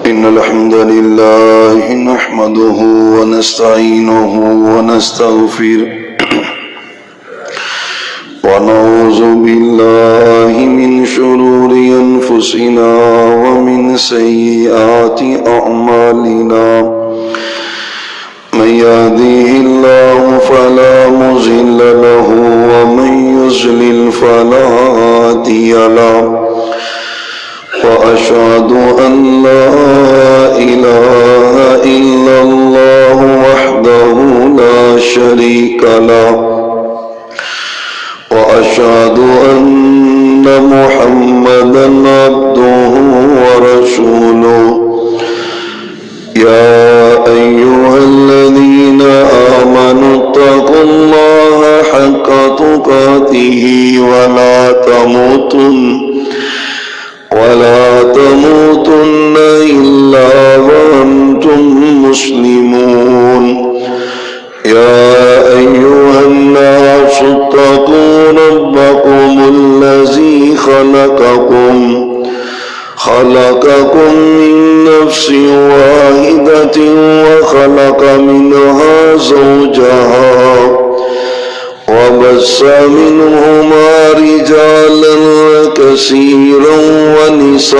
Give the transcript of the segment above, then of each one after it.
إن الحمد لله نحمده ونستعينه ونستغفره ونعوذ بالله من شرور أنفسنا ومن سيئات أعمالنا من يهده الله فلا مضل له ومن يضلل فلا هادي له وأشهد أن لا إله إلا الله وحده لا شريك له وأشهد أن محمدا عبده ورسوله يا أيها الذين آمنوا اتقوا الله حق تقاته ولا تموتن إلا وأنتم مسلمون يا أيها الناس اتقوا ربكم الذي خلقكم من نفس واحدة وخلق منها زوجها وبث منهما رجالا كثيرا ونساء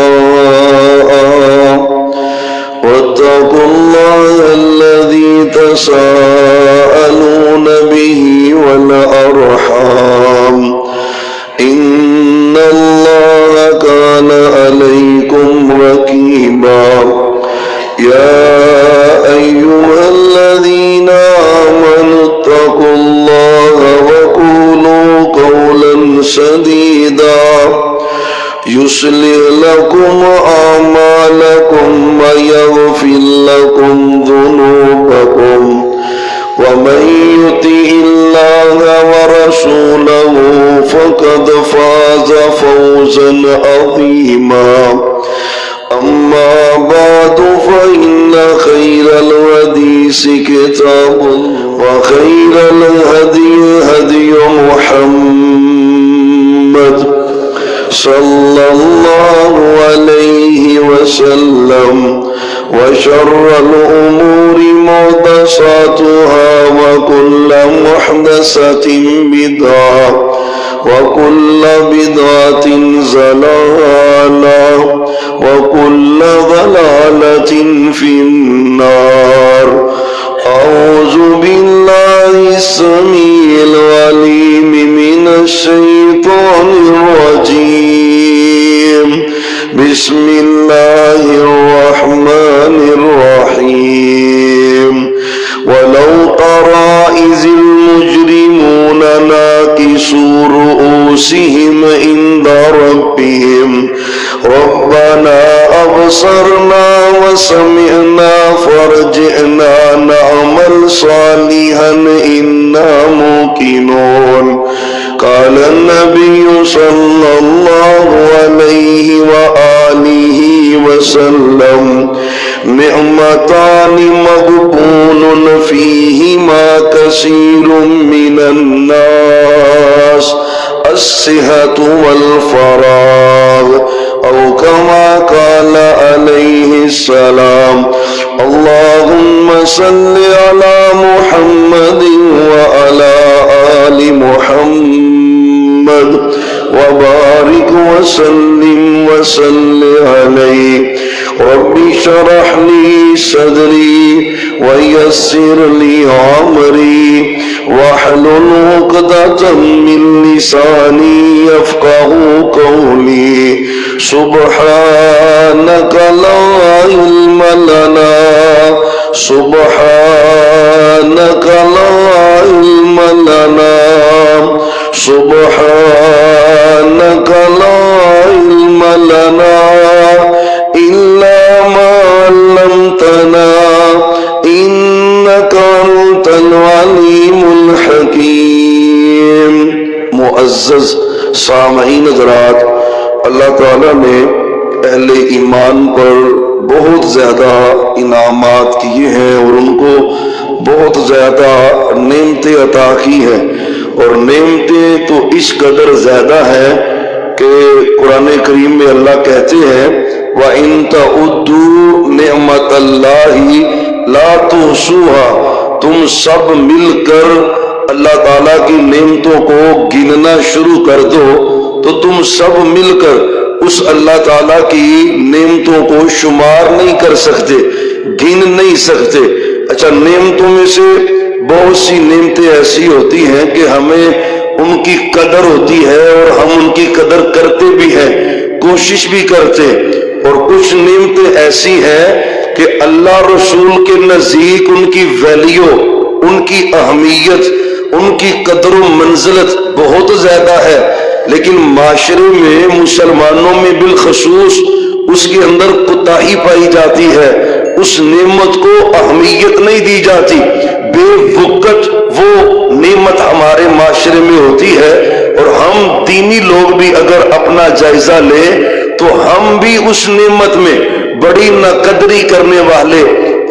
واتقوا الله الذي تساءلون به والأرحام إن الله كان عليكم رقيبا يا أيها الذين آمنوا اتقوا الله وقولوا قولا سديدا يصلح لكم أعمالكم ويغفر لكم ذنوبكم ومن يطع الله ورسوله فقد فاز فوزا عظيما أما بعد فإن خير الحديث كتاب الله وخير الهدي هدي محمد صلى الله عليه وسلم وشر الأمور محدثاتها وكل محدثة بدعة وكل بدعة ضلالة وكل ضلالة في النار أعوذ بالله السميع العليم من الشيطان الرجيم بسم الله الرحمن الرحيم ولو ترى إذ المجرمون ناكسوا رؤوسهم عند ربهم ربنا أبصرنا وسمعنا فارجعنا نعمل صالحا إنا موقنون قال النبي صلى الله عليه وآله وسلم نعمتان مغبون فيهما كثير من الناس الصحة والفراغ أو كما قال عليه السلام اللهم صل على محمد وعلى آل محمد وبارك وسلم عليه رب اشرح لي صدري ويسر لي أمري واحلل عقدة من لساني يفقه قولي سبحانك لا علم لنا سبحانك لا علم لنا سبحانك لا علم لنا إلا ما علمتنا إنك أنت العليم الحكيم معزز سامعین حضرات اللہ تعالیٰ نے اہل ایمان پر بہت زیادہ انعامات کیے ہیں اور ان کو بہت زیادہ نعمتیں عطا کی ہیں اور نعمتیں تو اس قدر زیادہ ہیں کہ قرآن کریم میں اللہ کہتے ہیں وَإِن تَعُدُّوا اللہ لا تحصوها، تم سب مل کر اللہ تعالیٰ کی نعمتوں کو گننا شروع کر دو تو تم سب مل کر اس اللہ تعالیٰ کی نعمتوں کو شمار نہیں کر سکتے، گن نہیں سکتے۔ اچھا، نعمتوں میں سے بہت سی نعمتیں ایسی ہوتی ہیں کہ ہمیں ان کی قدر ہوتی ہے اور ہم ان کی قدر کرتے بھی ہیں، کوشش بھی کرتے، اور کچھ نعمتیں ایسی ہیں کہ اللہ رسول کے نزدیک ان کی ویلیو، ان کی اہمیت، ان کی قدر و منزلت بہت زیادہ ہے، لیکن معاشرے میں مسلمانوں میں بالخصوص اس کے اندر کوتاہی پائی جاتی ہے، اس نعمت کو اہمیت نہیں دی جاتی، بے وقت وہ نعمت ہمارے معاشرے میں ہوتی ہے۔ اور ہم دینی لوگ بھی اگر اپنا جائزہ لیں تو ہم بھی اس نعمت میں بڑی ناقدری کرنے والے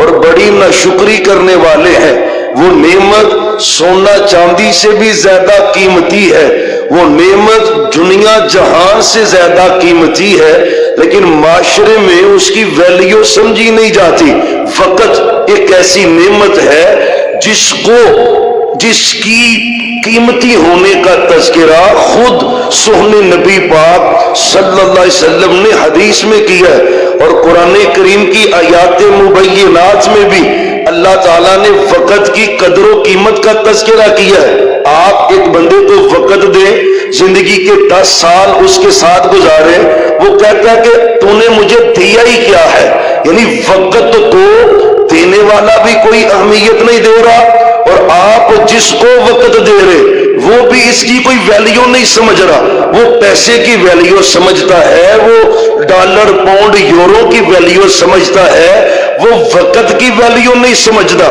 اور بڑی ناشکری کرنے والے ہیں۔ وہ نعمت سونا چاندی سے بھی زیادہ قیمتی ہے، وہ نعمت دنیا جہان سے زیادہ قیمتی ہے، لیکن معاشرے میں اس کی ویلیو سمجھی نہیں جاتی۔ وقت ایک ایسی نعمت ہے جس کی قیمتی ہونے کا تذکرہ خود سہن نبی پاک صلی اللہ علیہ وسلم نے حدیث میں کیا ہے، اور قرآن کریم کی آیات مبینات میں بھی اللہ تعالیٰ نے وقت کی قدر و قیمت کا تذکرہ کیا ہے۔ آپ ایک بندے کو وقت دیں، زندگی کے 10 سال اس کے ساتھ گزارے، وہ کہتا ہے کہ تو نے مجھے دیا ہی کیا ہے، یعنی وقت کو دینے والا بھی کوئی اہمیت نہیں دے رہا، اور آپ جس کو وقت دے رہے وہ بھی اس کی کوئی ویلیو نہیں سمجھ رہا۔ وہ پیسے کی ویلیو سمجھتا ہے، وہ ڈالر پاؤنڈ یورو کی ویلیو سمجھتا ہے، وہ وقت کی ویلیو نہیں سمجھتا۔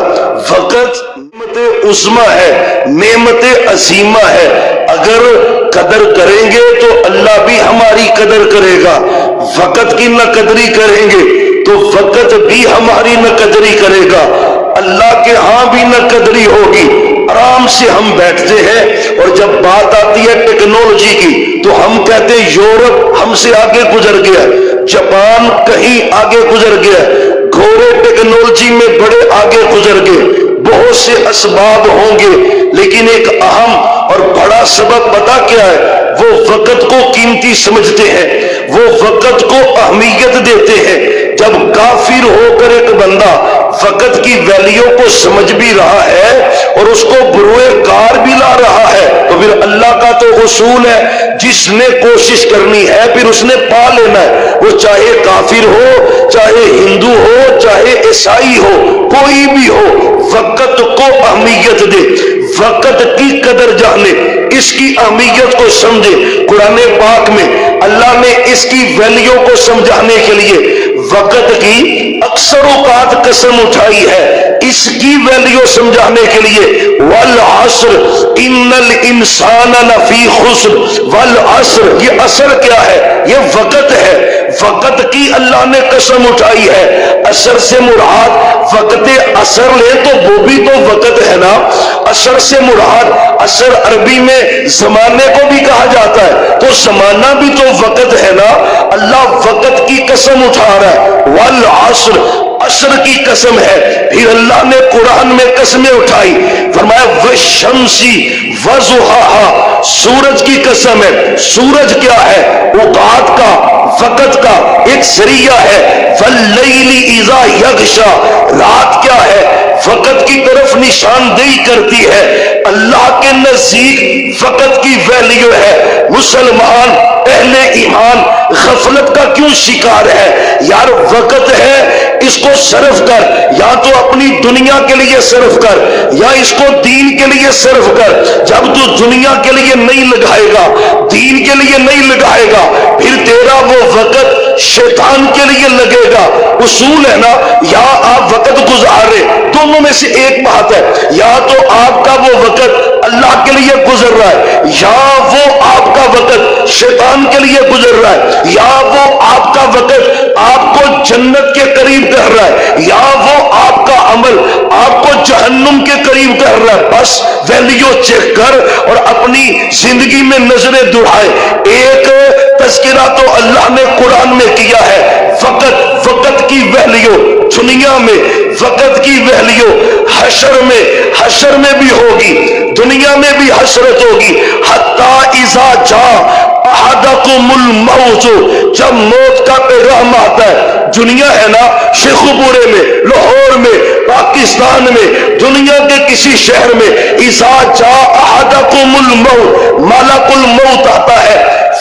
وقت نعمت عظمی ہے، نعمت عظیمہ ہے، اگر قدر کریں گے تو اللہ بھی ہماری قدر کرے گا، وقت کی نہ قدری کریں گے تو وقت بھی ہماری نہ قدری کرے گا، اللہ کے ہاں بھی نہ قدری ہوگی۔ آرام سے ہم بیٹھتے ہیں اور جب بات آتی ہے ٹیکنالوجی کی تو ہم کہتے ہیں یورپ ہم سے آگے گزر گیا، جاپان کہیں آگے گزر گیا، گھوڑے ٹیکنالوجی میں بڑے آگے گزر گئے۔ بہت سے اسباب ہوں گے لیکن ایک اہم اور بڑا سبب پتہ کیا ہے؟ وہ وقت کو قیمتی سمجھتے ہیں، وہ وقت کو اہمیت دیتے ہیں۔ جب کافر ہو کر ایک بندہ وقت کی ویلیو کو سمجھ بھی رہا ہے اور اس کو بروئے کار بھی لا رہا ہے تو پھر اللہ کا تو اصول ہے، جس نے کوشش کرنی ہے پھر اس نے پا لینا ہے، وہ چاہے کافر ہو، چاہے ہندو ہو، چاہے عیسائی ہو، کوئی بھی ہو، وقت کو اہمیت دے، وقت کی قدر جانے، اس کی اہمیت کو سمجھے۔ قرآن پاک میں اللہ نے اس کی ویلیو کو سمجھانے کے لیے وقت کی اکثر اوقات قسم اٹھائی ہے، اس کی ویلیو سمجھانے کے لیے والعصر ان الانسان لفی خسر، والعصر یہ عصر کیا ہے؟ یہ وقت ہے، وقت کی اللہ نے قسم اٹھائی ہے۔ عصر سے مراد وقت عصر لے تو وہ بھی تو وقت ہے نا، عصر سے مراد عصر عربی میں زمانے کو بھی کہا جاتا ہے تو زمانہ بھی تو وقت ہے نا، اللہ وقت کی قسم اٹھا رہا ہے، والعصر عصر کی قسم ہے۔ پھر اللہ نے قرآن میں قسمیں اٹھائی، فرمایا والشمسی وضحاہا، سورج کی قسم ہے۔ سورج کیا ہے؟ اوقات کا، وقت کا ایک ذریعہ ہے۔ واللیل اذا یغشا، رات کیا ہے؟ وقت کی طرف نشاندہی کرتی ہے۔ اللہ کے نزدیک وقت کی ویلیو ہے۔ مسلمان اہل ایمان غفلت کا کیوں شکار ہے؟ یار وقت ہے، اس کو صرف کر، یا تو اپنی دنیا کے لیے صرف کر یا اس کو دین کے لیے صرف کر۔ جب تو دنیا کے لیے نہیں لگائے گا، دین کے لیے نہیں لگائے گا، پھر تیرا وہ وقت شیطان کے لیے لگے گا۔ اصول ہے نا، یا آپ وقت گزارے، دونوں میں سے ایک بات ہے، یا تو آپ کا وہ وقت اللہ کے لیے گزر رہا ہے، یا وہ آپ کا وقت شیطان کے لیے گزر رہا ہے، یا وہ آپ کا وقت آپ کو جنت کے قریب کر رہا ہے، یا وہ آپ کا عمل آپ کو جہنم کے قریب کر رہا ہے۔ بس ویلیو چیک کر اور اپنی زندگی میں نظریں دوڑائے۔ ایک تذکرہ تو اللہ نے قرآن میں کیا ہے، وقت کی ویلیو دنیا میں وقت کی ویلیو حشر میں بھی ہوگی، دنیا میں بھی حسرت ہوگی. حتی اذا جاء احدکم الموت، جب موت کا پیغام آتا ہے. دنیا ہے نا، شیخو پورے میں، لاہور میں، پاکستان میں، دنیا کے کسی شہر میں، اذا جاء احدکم الموت، ملک الموت آتا ہے،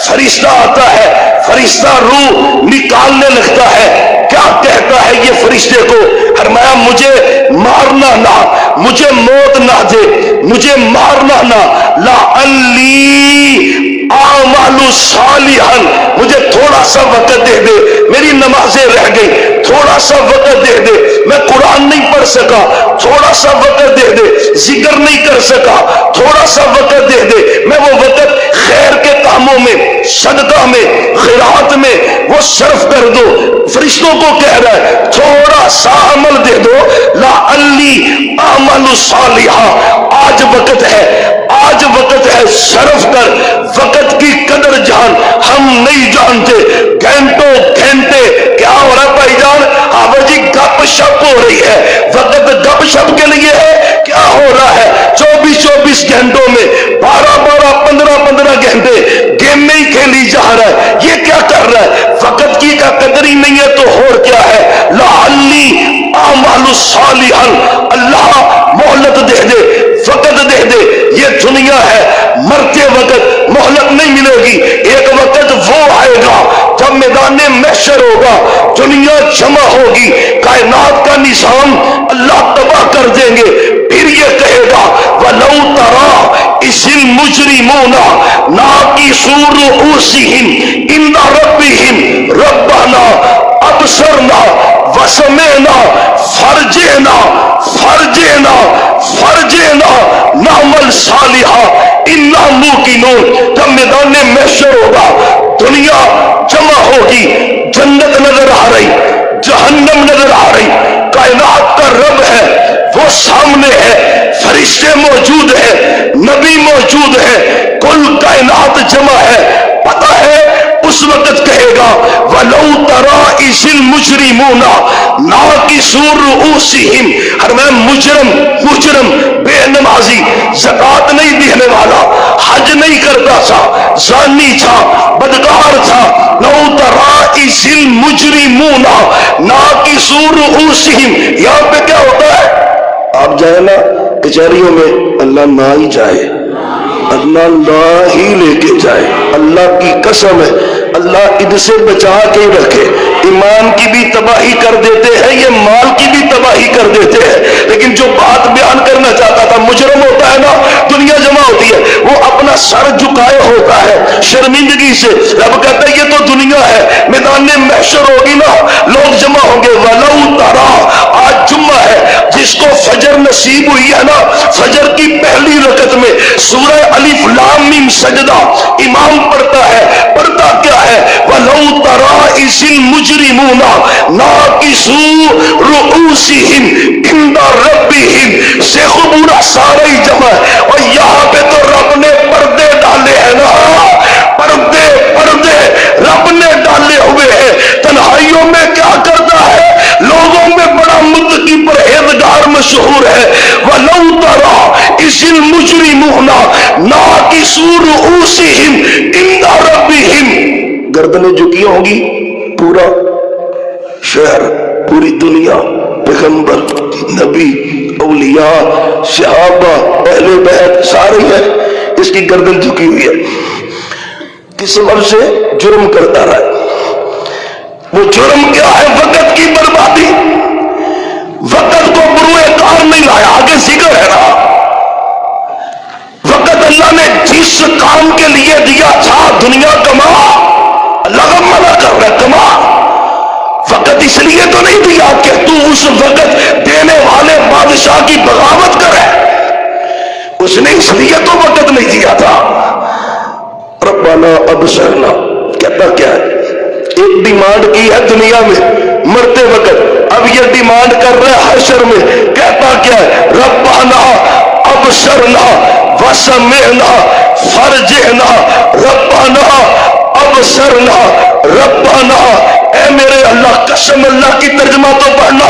فرشتہ آتا ہے، فرشتہ روح نکالنے لگتا ہے. کیا کہتا ہے یہ فرشتے کو؟ فرمایا مجھے مارنا نہ، مجھے موت نہ دے، مجھے مارنا نہ، لعلی اعمل صالحا، مجھے تھوڑا سا وقت دے دے، میری نمازیں رہ گئی، تھوڑا سا وقت دے دے، میں قرآن نہیں پڑھ سکا، تھوڑا سا وقت دے دے، ذکر نہیں کر سکا، تھوڑا سا وقت دے دے، میں وہ وقت خیر کے کاموں میں، صدقہ میں، خیرات میں وہ صرف کر دو. فرشتوں کو کہہ رہا ہے تھوڑا سا عمل دے دو، لعلی اعمل صالحا، آج وقت ہے، آج وقت ہے، صرف کر. وقت کی قدر جان، ہم نہیں جانتے. گھنٹوں گھنٹے کیا ہو رہا ہے بھائی جان؟ آبا جی گپ شپ ہو رہی ہے، وقت گپ شپ کے لیے ہے. کیا ہو رہا ہے 24 گھنٹوں میں 12 15 گھنٹے گیم میں ہی کھیلی جا رہا ہے. یہ کیا کر رہا ہے؟ وقت کی کا قدر ہی نہیں ہے تو اور کیا ہے؟ لعلی اعمل صالحا، اللہ مہلت دے دے، وقت دے دے. یہ دنیا ہے، مرتے وقت مہلت نہیں ملے گی. ایک وقت وہ آئے گا جب میدان محشر ہوگا، دنیا جمع ہوگی، کائنات کا نظام اللہ تباہ کر دیں گے. پھر یہ کہے گا وَلَوْ تَرَىٰ إِذِ الْمُجْرِمُونَ نَاكِسُو رُءُوسِهِمْ عِندَ رَبِّهِمْ رَبَّنَا أَبْصَرْنَا وَسَمِعْنَا فَارْجِعْنَا نَعْمَلْ صَالِحًا إِنَّا مُوقِنُونَ. جب میدان محشر ہوگا، دنیا جمع ہوگی، جنت نظر آ رہی، جہنم نظر آ رہی، کائنات کا رب ہے وہ سامنے ہے، فرشتے موجود ہیں، نبی موجود ہے، کل کائنات جمع ہے. پتہ ہے اس وقت کہے گا وَلَوْ تَرَىٰ إِذِ الْمُجْرِمُونَ نَاكِسُو رُءُوسِهِمْ. ہر میں مجرم بے نمازی، زکات نہیں دینے والا، حج نہیں کرتا تھا، زانی تھا، بدکار تھا. لَوْ تَرَىٰ إِذِ الْمُجْرِمُونَ نَاكِسُو رُءُوسِهِمْ. یہاں پہ کیا ہوتا ہے؟ آپ جائے نا کچہریوں میں، اللہ نہ ہی جائے، اللہ نہ ہی لے کے جائے. اللہ کی قسم ہے، اللہ ادھر سے بچا کے ہی رکھے. ایمان کی بھی تباہی کر دیتے ہیں، یہ مال کی بھی تباہی کر دیتے ہیں. لیکن جو بات بیان کرنا چاہتا تھا، مجرم ہوتا ہے نا، دنیا جمع ہوتی ہے، وہ اپنا سر جھکائے ہوتا ہے شرمندگی سے. رب کہتا ہے یہ تو دنیا ہے، میدان محشر ہوگی نا، لوگ جمع ہوں گے. وَلَوْ تَرَىٰ، آج جمعہ ہے، جس کو فجر نصیب ہوئی ہے نا، فجر کی پہلی رکعت میں سورہ الف لام میم سجدہ امام پڑھتا ہے. پڑھتا کیا ہے؟ وَلَوْ تَرَىٰ إِذِ الْمُجْرِمُونَ نَاكِسُو رُءُوسِهِمْ عِندَ رَبِّهِمْ. شیخ پورا سارا ہی جمع ہے، اور یہاں پہ تو رب نے پردے ڈالے ہیں نا، پردے رب نے ڈالے ہوئے ہیں. تنہائیوں میں کیا کرتا ہے؟ لوگوں میں بڑا متقی پرہیزگار مشہور ہے. وَلَوْ تَرَىٰ إِذِ الْمُجْرِمُونَ نَاكِسُو رُءُوسِهِمْ عِندَ رَبِّهِمْ. گردنیں جھکی ہوں گی، پورا شہر، پوری دنیا، پیغمبر، نبی، اولیاء، صحابہ، اہل بیت سارے ہیں، اس کی گردن جھکی ہوئی ہے. کس سبب سے؟ جرم کرتا رہا. وہ جرم کیا ہے؟ وقت کی بربادی. وقت کو بروئے کار نہیں لایا، آگے ذکر ہے نا. وقت اللہ نے جس کام کے لیے دیا تھا، دنیا کما، اللہ کا منع کر رہا ہے کما. وقت اس لیے تو نہیں دیا کہ تو اس وقت دینے والے بادشاہ کی بغاوت کرے، اس نے اس لیے تو وقت نہیں دیا تھا. ربنا ابصرنا کہتا کیا ہے؟ ایک ڈیمانڈ کی ہے دنیا میں مرتے وقت، اب یہ ڈیمانڈ کر رہا ہے حشر میں. کہتا کیا ہے؟ ربنا ابصرنا وسمعنا فرجعنا. ربنا ابصرنا، ربنا اے میرے اللہ، قسم اللہ کی ترجمہ تو پڑھنا.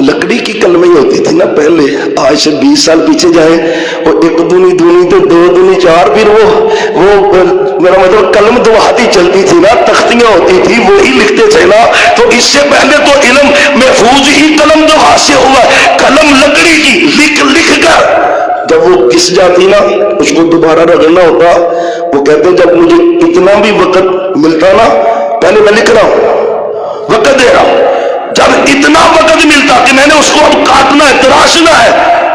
لکڑی کی کلمیں ہوتی تھی نا پہلے، آج سے 20 سال پیچھے جائیں، وہ 1 دونی دونی تو 2 دونی 4، پھر وہ میرا مطلب قلم دو ہاتھی چلتی تھی نا، تختیاں ہوتی تھی وہی لکھتے تھے نا، تو اس سے پہلے تو علم محفوظ ہی قلم دو ہاتھ سے ہوا، قلم لکڑی کی لکھ کر جب وہ گھس جاتی نا اس کو دوبارہ رگڑنا ہوتا، وہ کہتے جب مجھے اتنا بھی وقت ملتا نا، پہلے میں لکھ رہا ہوں وقت دے رہا ہوں، جب اتنا وقت ملتا کہ میں نے اس کو اب کاٹنا ہے تراشنا ہے،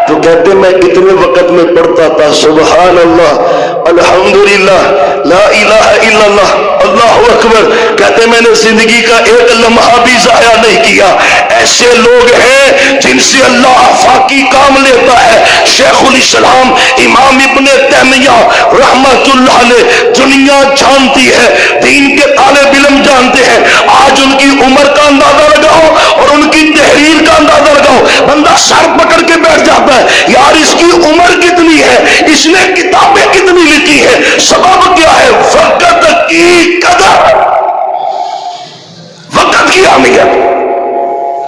تو کہتے میں اتنے وقت میں پڑھتا تھا سبحان اللہ الحمدللہ لا الہ الا اللہ اللہ اکبر، کہتے میں نے زندگی کا ایک لمحہ بھی ضائع نہیں کیا۔ ایسے لوگ ہیں جن سے اللہ آفاقی کام لیتا ہے۔ شیخ الاسلام امام ابن تیمیہ رحمت اللہ علیہ، دنیا جانتی ہے، دین کے طالب علم جانتے ہیں، آج ان کی عمر کا اندازہ لگاؤ اور ان کی تحریر کا اندازہ لگاؤ، بندہ سر پکڑ کے بیٹھ جاتا ہے، یار اس کی عمر کتنی ہے، اس نے کتابیں کتنی لکھی ہے، سبب کیا ہے؟ وقت کی قدر، وقت کی اہمیت۔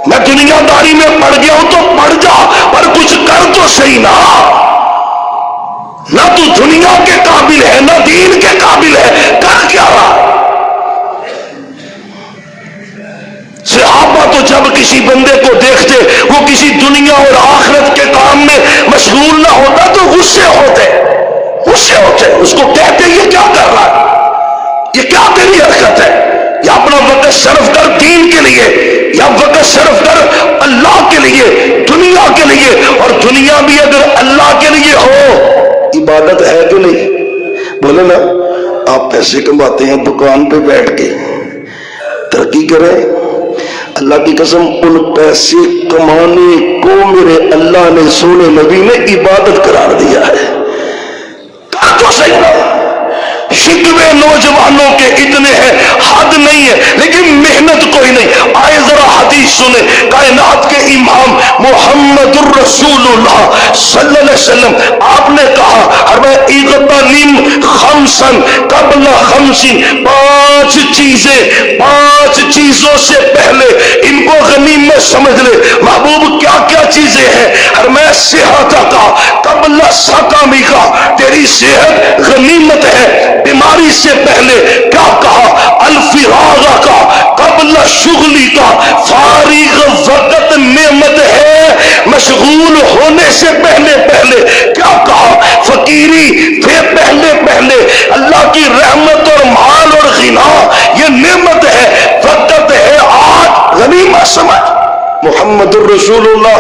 میں دنیا داری میں پڑ گیا ہوں تو پڑ جا، پر کچھ کر تو صحیح نا، نہ تو دنیا کے قابل ہے نہ دین کے قابل ہے، کر کیا رہا؟ صحابہ تو جب کسی بندے کو دیکھتے وہ کسی دنیا اور آخرت کے کام میں مشغول نہ ہوتا تو غصے ہوتے، اس کو کہتے یہ کیا کر رہا ہے، یہ کیا تیری حرکت ہے، یا اپنا وقت صرف کر دین کے لیے، یا وقت صرف کر اللہ کے لیے، دنیا کے لیے، اور دنیا بھی اگر اللہ کے لیے ہو عبادت ہے کہ نہیں؟ بولے نا، آپ پیسے کماتے ہیں دکان پہ بیٹھ کے، ترقی کریں، اللہ کی قسم ان پیسے کمانے کو میرے اللہ نے سونے نبی نے عبادت قرار دیا ہے، کر تو صحیح نا۔ شکوے نوجوانوں کے اتنے ہیں حد نہیں ہے، لیکن محنت کوئی نہیں۔ آئے ذرا حدیث سنیں، کائنات کے امام محمد الرسول اللہ صلی اللہ علیہ وسلم آپ نے کہا اغتنم خمسن قبل خمسین، 5 چیزوں سے پہلے ان کو غنیمت سمجھ لے۔ محبوب کیا کیا چیزیں ہیں؟ فرمایا صحت کا قبل سقمی کا، تیری صحت غنیمت ہے، بیماری سے پہلے کیا کہا؟ الفراغ کا قبل شغلی کا، فارغ وقت نعمت ہے، مشغول ہونے سے پہلے کیا کہا؟ فقیری سے پہلے اللہ کی رحمت اور مال اور غنا یہ نعمت ہے، وقت ہے آج غنیمت سمجھ۔ محمد الرسول اللہ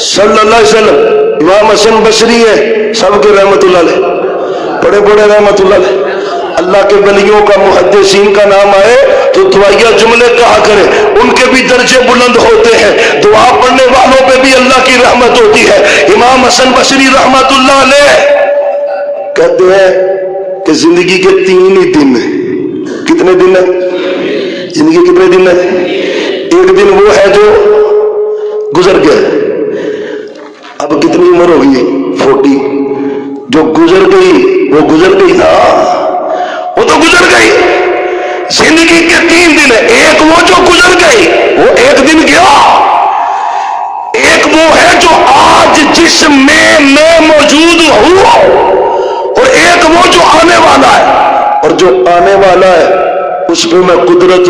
صلی اللہ علیہ وسلم، امام حسن بصری ہے سب کے رحمت اللہ علیہ، بڑے رحمت اللہ علیہ، اللہ کے ولیوں کا محدثین کا نام آئے تو دعائیہ جملے کہا کرے، ان کے بھی درجے بلند ہوتے ہیں، دعا پڑھنے والوں پہ بھی اللہ کی رحمت ہوتی ہے۔ امام حسن بصری رحمت اللہ علیہ کہتے ہیں کہ زندگی کے 3 ہی دن ہیں۔ کتنے دن ہیں زندگی؟ کتنے دن ہیں؟ ایک دن وہ ہے جو گزر گیا، اب کتنی عمر ہو گئی؟ 40، جو گزر گئی وہ گزر گئی نا، وہ تو گزر گئی۔ زندگی کے 3 دن ہے، ایک وہ جو گزر گئی وہ ایک دن گیا، ایک وہ ہے جو آج جسم میں موجود ہوا، اور ایک وہ جو آنے والا ہے، اور جو آنے والا ہے اس پہ میں قدرت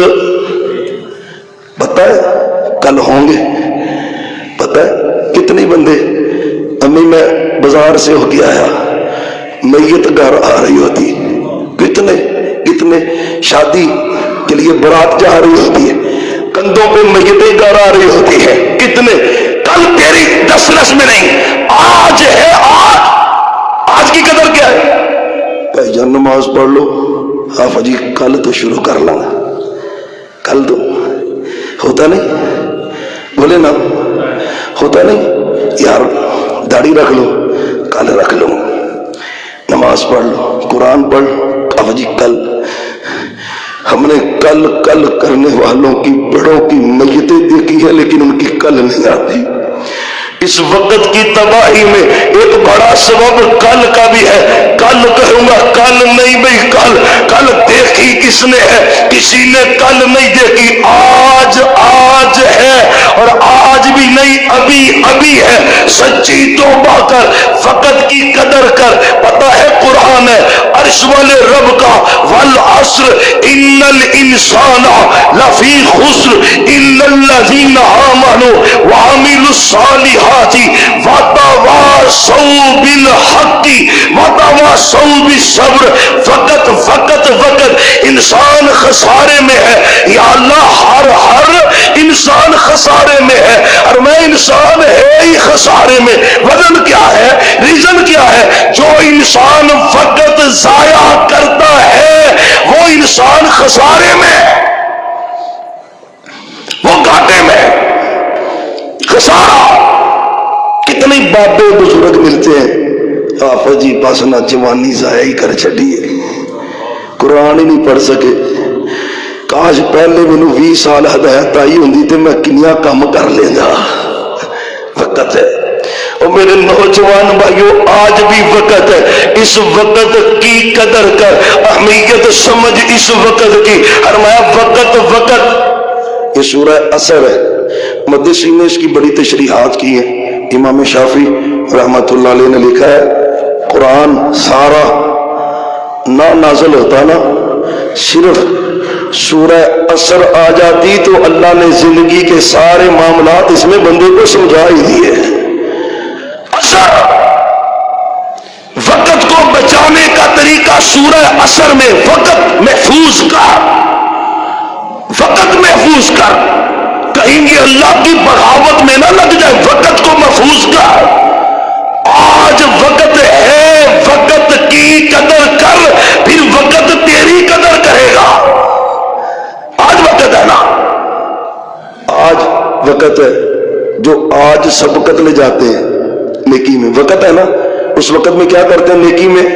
بتائے کل ہوں گے۔ پتہ ہے کتنی بندے، امی میں بازار سے ہو کے آیا، میت گھر آ رہی ہوتی، کتنے شادی کے لیے برات جا رہی ہوتی ہے، کندھوں پہ میتیں گھر آ رہی ہوتی ہے، کتنے، کل تیری دسترس میں نہیں، آج ہے، آج کی قدر کیا ہے؟ بھائی جان نماز پڑھ لو، آپ جی کل تو شروع کر لوں، کل تو ہوتا نہیں، بولے نا ہوتا نہیں یار، داڑھی رکھ لو کل رکھ لو، نماز پڑھ لو، قرآن پڑھ، اب جی کل۔ ہم نے کل کرنے والوں کی بڑوں کی میتیں دیکھی ہے لیکن ان کی کل نہیں آتی۔ اس وقت کی تباہی میں ایک بڑا سبب کل کا بھی ہے. کل کہوں گا کل نہیں بھائی کل دیکھی کس نے ہے؟ کسی نے کل نہیں دیکھی. آج ہے اور آج بھی نہیں ابھی ہے. سچی توبہ کر, وقت کی قدر کر. پتہ ہے قرآن ہے عرش والے رب کا والعصر ان الانسان لفی خسر الا الذین آمنوا وعملوا الصالحات وتواصوا بالحق وتواصوا بالصبر. وقت انسان خسارے میں ہے یا اللہ. ہر انسان خسارے میں ہے اور میں انسان ہے ہی خسارے میں. وزن کیا ہے, ریزن کیا ہے؟ جو انسان وقت ضائع کرتا ہے وہ انسان خسارے میں, وہ گھاٹے میں. خسارہ. کتنے بابے بزرگ ملتے ہیں آپ جی بس نہ جوانی ضائع ہی کر چڑیے, قرآن ہی نہیں پڑھ سکے. کاش پہلے مینوں 20 سال ہدایت آئی ہوندی تے میں کنیا کام کر لینا. وقت ہے اور میرے نوجوان بھائیوں, آج بھی وقت ہے. اس وقت کی قدر کر, اہمیت سمجھ اس وقت کی. فرمایا وقت. یہ سورہ اثر ہے. محدثین نے اس کی بڑی تشریحات کی ہیں. امام شافعی رحمت اللہ علیہ نے لکھا ہے قرآن سارا نہ نازل ہوتا نا, صرف سورہ اثر آ جاتی تو اللہ نے زندگی کے سارے معاملات اس میں بندے کو سمجھا ہی دیے. اثر, وقت کو بچانے کا طریقہ سورہ اثر میں. وقت محفوظ کر. کہیں گے اللہ کی بغاوت میں نہ لگ جائے. وقت کو محفوظ کر. آج وقت ہے, وقت کی قدر کر, پھر وقت تیری قدر کرے گا. آج وقت ہے نا, آج وقت ہے. جو آج سبقت لے جاتے ہیں نیکی میں, وقت ہے نا, اس وقت میں کیا کرتے ہیں نیکی میں؟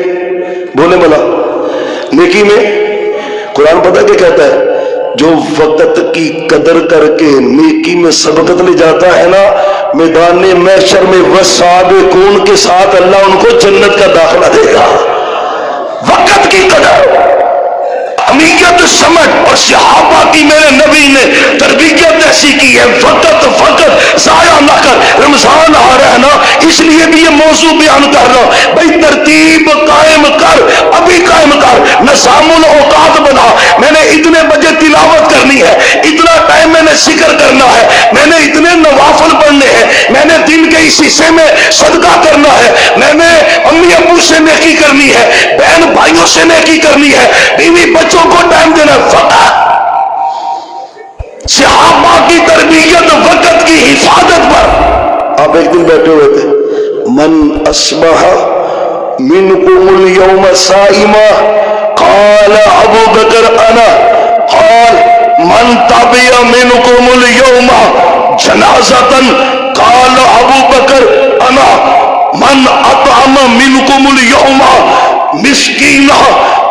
بولے بلا نیکی میں قرآن پتہ کیا کہتا ہے؟ جو وقت کی قدر کر کے نیکی میں سبقت لے جاتا ہے نا, میدان محشر میں والسابقون کے ساتھ اللہ ان کو جنت کا داخلہ دے گا. وقت کی قدر, اہمیت سمجھ. اور صحابہ کی میرے نبی نے تربیت ایسی کی ہے, وقت ضائع نہ کر. رمضان آ رہا ہے نا, اس لیے بھی یہ موضوع بیان کر رہا ہوں. بھائی ترتیب قائم کر, ابھی قائم کر. نظام الاوقات بنا. میں نے اتنے بجے تلاوت کرنی ہے, اتنا ٹائم میں نے ذکر کرنا ہے, میں نے اتنے نوافل پڑھنے ہیں, میں نے دن کے اس حصے میں صدقہ کرنا ہے, میں نے امی ابو سے نیکی کرنی ہے, بہن بھائیوں سے نیکی کرنی ہے, بیوی بچوں کو ٹائم دینا. وقت. صحابہ کی تربیت وقت کی حفاظت پر. آپ ایک دن بیٹھے ہوئے تھے, من اصبح منکم اليوم صائما قال ابو بکر انا, قال من تبع منکم اليوم جنازة قال ابو بکر انا, من اطعم منکم اليوم مسکینا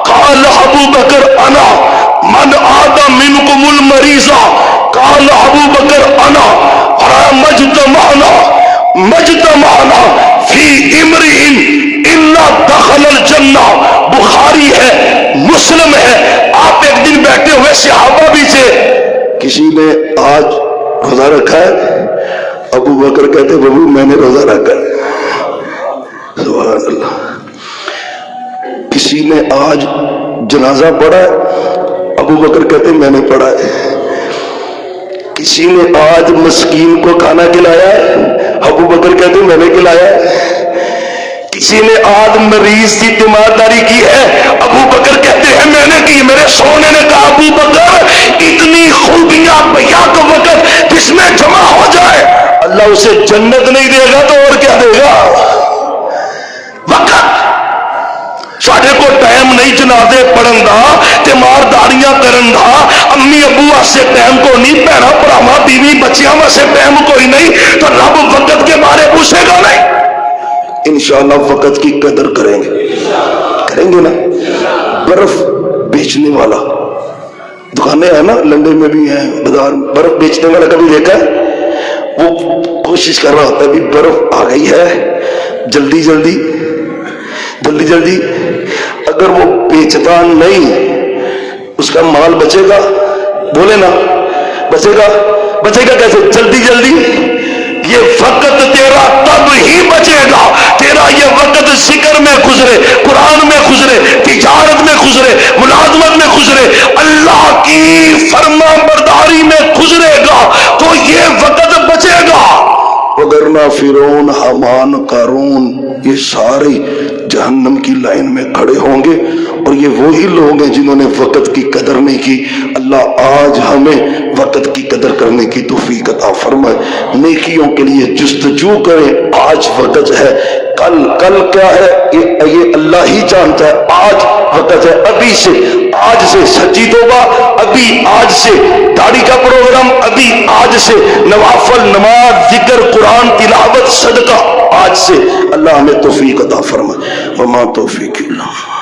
قال ابو بکر انا, من عاد منکم المریضا قال ابو بکر انا. مجتمعنا فی امرئ الا دخل الجنہ. بخاری ہے, مسلم ہے. آپ ایک دن بیٹھے ہوئے صحابہ بھی تھے, کسی نے آج روزہ رکھا ہے؟ ابو بکر کہتے بابو میں نے روزہ رکھا ہے. سبحان اللہ. کسی نے آج جنازہ پڑھا ہے؟ ابو بکر کہتے میں نے پڑھا ہے. کسی نے آج مسکین کو کھانا کھلایا ہے؟ ابو بکر کہتے میں نے کھلایا ہے. کسی نے آج مریض کی تیمارداری کی ہے؟ ابو بکر کہتے ہیں میں نے کی. میرے سونے نے کہا ابو بکر اتنی خوبیاں بیاک وقت جس میں جمع ہو جائے اللہ اسے جنت نہیں دے گا تو اور کیا دے گا؟ وقت. سارے کو ٹائم نہیں جنازے پڑھن دا, تیمارداریاں کرن دا, امی ابو واسطے ٹائم کو نہیں, بہنا بھراواں بیوی بچیاں واسطے ٹائم کوئی نہیں, تو رب وقت کے بارے پوچھے گا نہیں. انشاءاللہ وقت کی قدر کریں گے نا. برف بیچنے والا, دکانیں ہیں نا لنڈے میں بھی ہیں, بازار برف بیچنے والا کبھی دیکھا ہے؟ وہ کوشش کر رہا ہوتا ہے بھی برف آ گئی ہے جلدی جلدی جلدی جلدی، اگر وہ بیچتا نہیں اس کا مال بچے گا؟ بولے نا، بچے گا؟ بچے گا کیسے؟ جلدی جلدی۔ یہ وقت تیرا تب ہی بچے گا، تیرا یہ وقت ذکر میں گزرے، قرآن میں گزرے، تجارت میں گزرے، ملازمت میں گزرے، اللہ کی فرما برداری میں گزرے گا تو یہ وقت بچے گا۔ وگرنہ فرعون، حامان، قارون یہ سارے جہنم کی لائن میں کھڑے ہوں گے، اور یہ وہی لوگ ہیں جنہوں نے وقت کی قدر نہیں کی۔ اللہ آج ہمیں وقت کی قدر کرنے کی توفیق عطا فرمائے۔ نیکیوں کے لیے جستجو کریں، آج وقت ہے، کل کیا ہے یہ اللہ ہی جانتا ہے۔ آج وقت ہے، ابھی سے، آج سے سچی توبہ، ابھی آج سے داڑھی کا پروگرام، ابھی آج سے نوافل، نماز، ذکر، قرآن تلاوت، صدقہ، آج سے۔ اللہ ہمیں توفیق عطا فرمائے۔ وما توفیق اللہ